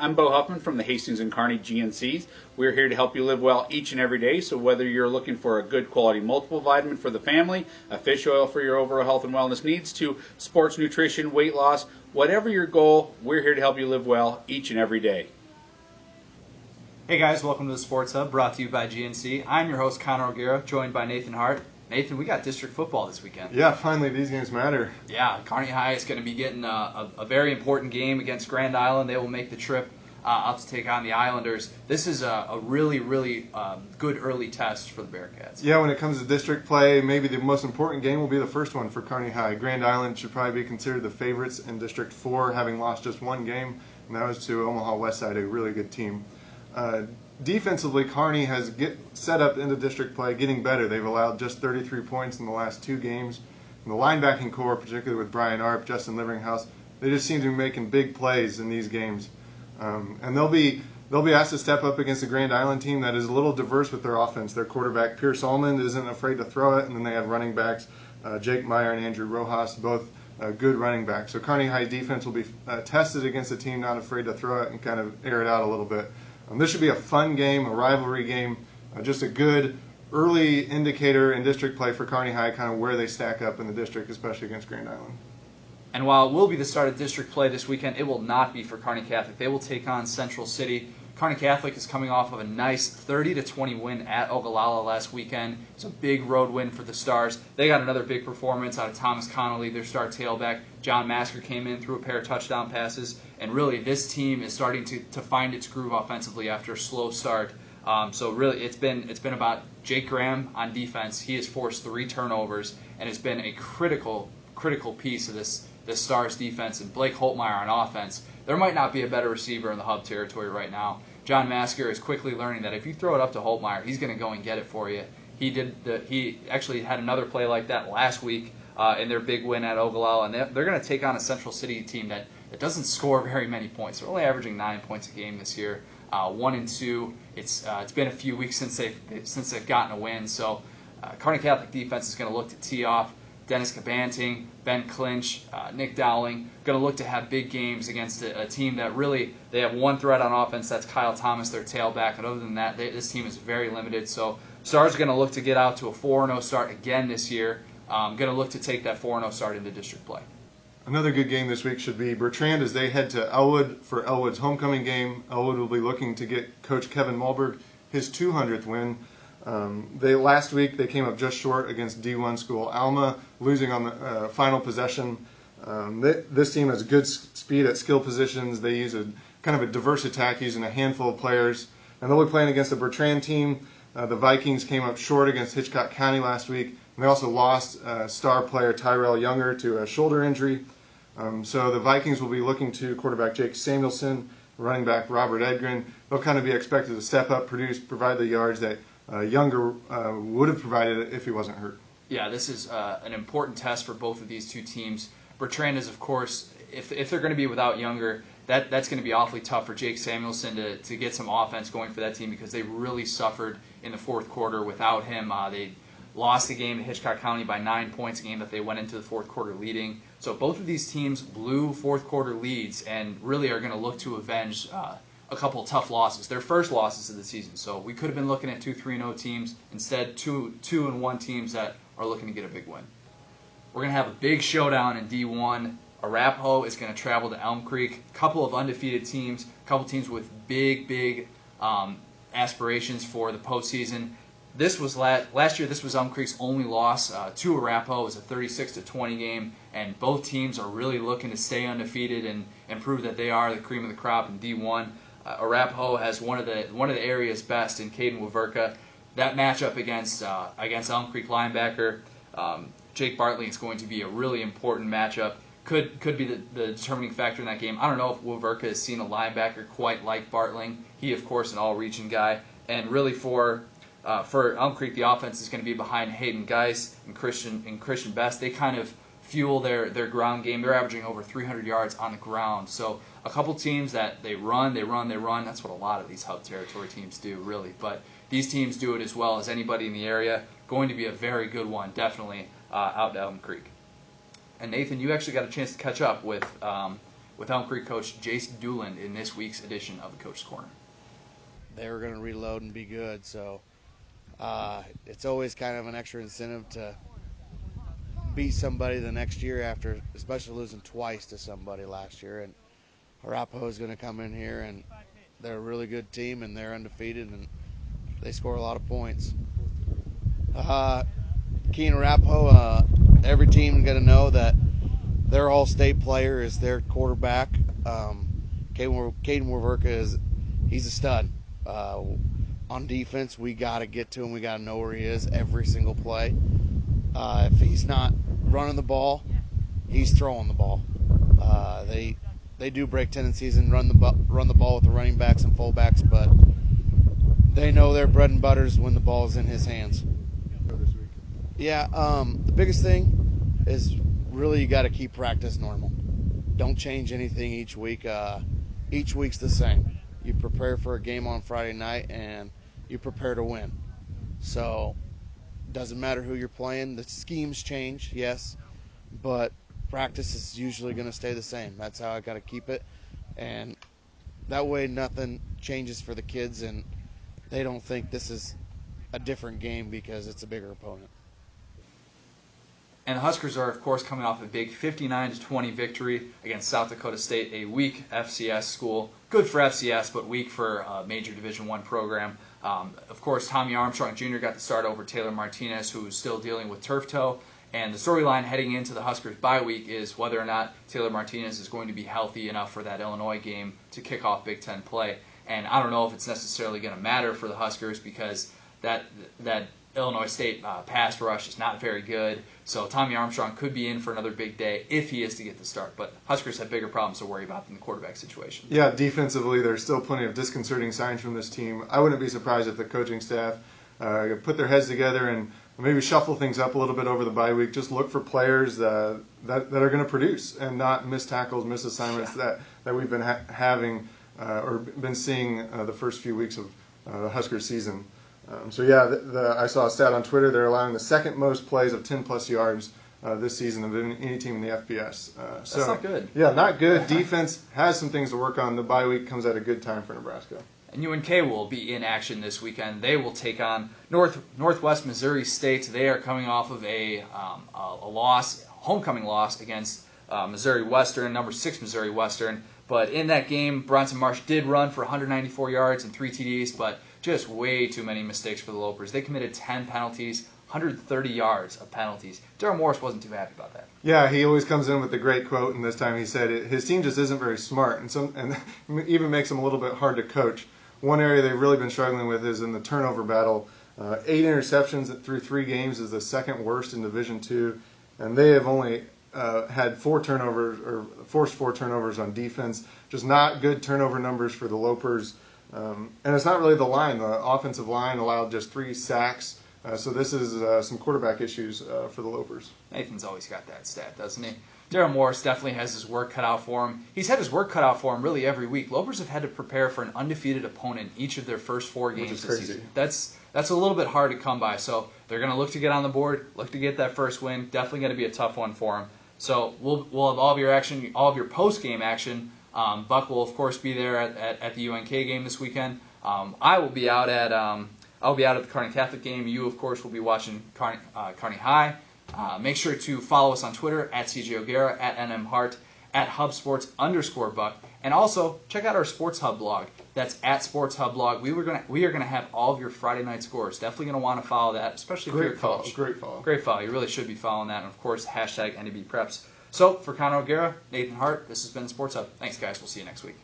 I'm Bo Huffman from the Hastings and Kearney GNCs. We're here to help you live well each and every day. So whether you're looking for a good quality multiple vitamin for the family, a fish oil for your overall health and wellness needs, to sports nutrition, weight loss, whatever your goal, we're here to help you live well each and every day. Hey guys, welcome to the Sports Hub, brought to you by GNC. I'm your host, Connor O'Gara, joined by Nathan Hart. Nathan, we got district football this weekend. Yeah, finally these games matter. Yeah, Kearney High is going to be getting a very important game against Grand Island. They will make the trip out to take on the Islanders. This is a really good early test for the Bearcats. Yeah, when it comes to district play, maybe the most important game will be the first one for Kearney High. Grand Island should probably be considered the favorites in District 4, having lost just one game, and that was to Omaha Westside, a really good team. Defensively, Kearney has set up into district play, getting better. They've allowed just 33 points in the last two games. And the linebacking core, particularly with Brian Arp, Justin Liveringhouse, they just seem to be making big plays in these games. And they'll be asked to step up against a Grand Island team that is a little diverse with their offense. Their quarterback, Pierce Allman, isn't afraid to throw it, and then they have running backs, Jake Meyer and Andrew Rojas, both good running backs. So Kearney High defense will be tested against a team not afraid to throw it and kind of air it out a little bit. This should be a fun game, a rivalry game, just a good early indicator in district play for Kearney High, kind of where they stack up in the district, especially against Grand Island. And while it will be the start of district play this weekend, it will not be for Kearney Catholic. They will take on Central City. Kearney Catholic is coming off of a nice 30-20 win at Ogallala last weekend. It's a big road win for the Stars. They got another big performance out of Thomas Connolly, their star tailback. John Masker came in, threw a pair of touchdown passes, and really this team is starting to find its groove offensively after a slow start. So really it's been about Jake Graham on defense. He has forced 3 turnovers and has been a critical piece of this Stars defense, and Blake Holtmeyer on offense. There might not be a better receiver in the Hub territory right now. John Masker is quickly learning that if you throw it up to Holtmeyer, he's going to go and get it for you. He actually had another play like that last week in their big win at Ogallala, and they're going to take on a Central City team that doesn't score very many points. They're only averaging 9 points a game this year, 1-2. It's been a few weeks since they've gotten a win. So Kearney Catholic defense is going to look to tee off. Dennis Cabanting, Ben Clinch, Nick Dowling, going to look to have big games against a team that really, they have one threat on offense, that's Kyle Thomas, their tailback, and other than that, this team is very limited. So Stars are going to look to get out to a 4-0 start again this year. Going to look to take that 4-0 start into district play. Another good game this week should be Bertrand as they head to Elwood for Elwood's homecoming game. Elwood will be looking to get Coach Kevin Mulberg his 200th win. Last week they came up just short against D1 school Alma, losing on the final possession. This team has good speed at skill positions. They use a kind of a diverse attack using a handful of players, and they'll be playing against the Bertrand team. The Vikings came up short against Hitchcock County last week, and they also lost star player Tyrell Younger to a shoulder injury. So the Vikings will be looking to quarterback Jake Samuelson, running back Robert Edgren. They'll kind of be expected to step up, provide the yards that Younger would have provided if he wasn't hurt. Yeah, this is an important test for both of these two teams. Bertrand is, of course, if they're going to be without Younger, that's going to be awfully tough for Jake Samuelson to get some offense going for that team, because they really suffered in the fourth quarter without him. They lost the game to Hitchcock County by 9 points, a game that they went into the fourth quarter leading. So both of these teams blew fourth quarter leads and really are going to look to avenge a couple of tough losses, their first losses of the season. So we could have been looking at 2-3-0 teams, instead 2-1 teams that are looking to get a big win. We're going to have a big showdown in D1. Arapaho is going to travel to Elm Creek. A couple of undefeated teams, a couple teams with big aspirations for the postseason. This was last year. This was Elm Creek's only loss to Arapaho. It was a 36-20 game, and both teams are really looking to stay undefeated and prove that they are the cream of the crop in D1. Arapaho has one of the area's best in Caden Waverka. That matchup against Elm Creek linebacker Jake Bartley is going to be a really important matchup. Could be the determining factor in that game. I don't know if Waverka has seen a linebacker quite like Bartling. He, of course, an all-region guy, and really for Elm Creek, the offense is going to be behind Hayden Geis and Christian Best. They kind of fuel their ground game. They're averaging over 300 yards on the ground. So a couple teams that they run. That's what a lot of these Hub territory teams do, really. But these teams do it as well as anybody in the area. Going to be a very good one, definitely, out to Elm Creek. And Nathan, you actually got a chance to catch up with with Elm Creek coach Jace Dooland in this week's edition of the Coach's Corner. They were going to reload and be good, so it's always kind of an extra incentive to beat somebody the next year after, especially losing twice to somebody last year. And Arapaho is going to come in here, and they're a really good team, and they're undefeated, and they score a lot of points. Kearney Arapaho, every team got to know that their all-state player is their quarterback. Caden Waverka he's a stud. On defense, we got to get to him. We got to know where he is every single play. If he's not running the ball, he's throwing the ball. They do break tendencies and run the ball with the running backs and fullbacks, but they know their bread and butter is when the ball is in his hands. Yeah, the biggest thing is really you got to keep practice normal. Don't change anything each week. Each week's the same. You prepare for a game on Friday night, and you prepare to win. So doesn't matter who you're playing. The schemes change, yes, but practice is usually going to stay the same. That's how I got to keep it, and that way nothing changes for the kids, and they don't think this is a different game because it's a bigger opponent. And the Huskers are, of course, coming off a big 59-20 victory against South Dakota State, a weak FCS school. Good for FCS, but weak for a major Division I program. Of course, Tommy Armstrong Jr. got the start over Taylor Martinez, who's still dealing with turf toe. And the storyline heading into the Huskers bye week is whether or not Taylor Martinez is going to be healthy enough for that Illinois game to kick off Big Ten play. And I don't know if it's necessarily going to matter for the Huskers because that Illinois State pass rush is not very good. So Tommy Armstrong could be in for another big day if he is to get the start. But Huskers have bigger problems to worry about than the quarterback situation. Yeah, defensively, there's still plenty of disconcerting signs from this team. I wouldn't be surprised if the coaching staff put their heads together and maybe shuffle things up a little bit over the bye week. Just look for players that are going to produce and not miss tackles, miss assignments that we've been having or been seeing the first few weeks of the Huskers season. I saw a stat on Twitter. They're allowing the second most plays of 10-plus yards this season of any team in the FBS. That's not good. Yeah, not good. Defense has some things to work on. The bye week comes at a good time for Nebraska. And UNK will be in action this weekend. They will take on Northwest Missouri State. They are coming off of a homecoming loss against Missouri Western, number 6 Missouri Western. But in that game, Bronson Marsh did run for 194 yards and 3 TDs, but just way too many mistakes for the Lopers. They committed 10 penalties, 130 yards of penalties. Darryl Morris wasn't too happy about that. Yeah, he always comes in with the great quote, and this time he said his team just isn't very smart, and even makes them a little bit hard to coach. One area they've really been struggling with is in the turnover battle. 8 interceptions through 3 games is the second worst in Division II, and they have only had 4 turnovers or forced 4 turnovers on defense. Just not good turnover numbers for the Lopers. And it's not really the line. The offensive line allowed just 3 sacks. So this is some quarterback issues for the Lopers. Nathan's always got that stat, doesn't he? Darryl Morris definitely has his work cut out for him. He's had his work cut out for him really every week. Lopers have had to prepare for an undefeated opponent each of their first 4 games this season. That's a little bit hard to come by. So they're going to look to get on the board, look to get that first win. Definitely going to be a tough one for them. So we'll have all of your action, all of your post-game action. Buck will of course be there at the UNK game this weekend. I will be out at the Kearney Catholic game. You of course will be watching Kearney High. Make sure to follow us on Twitter at CJ O'Gara, at NM Hart, at HubSports_Buck, and also check out our Sports Hub blog. That's at Sports Hub blog. We are gonna have all of your Friday night scores. Definitely gonna want to follow that, especially if you're a coach. Great follow. Great follow. You really should be following that, and of course #NDB Preps. So for Connor O'Gara, Nathan Hart, this has been Sports Hub. Thanks guys. We'll see you next week.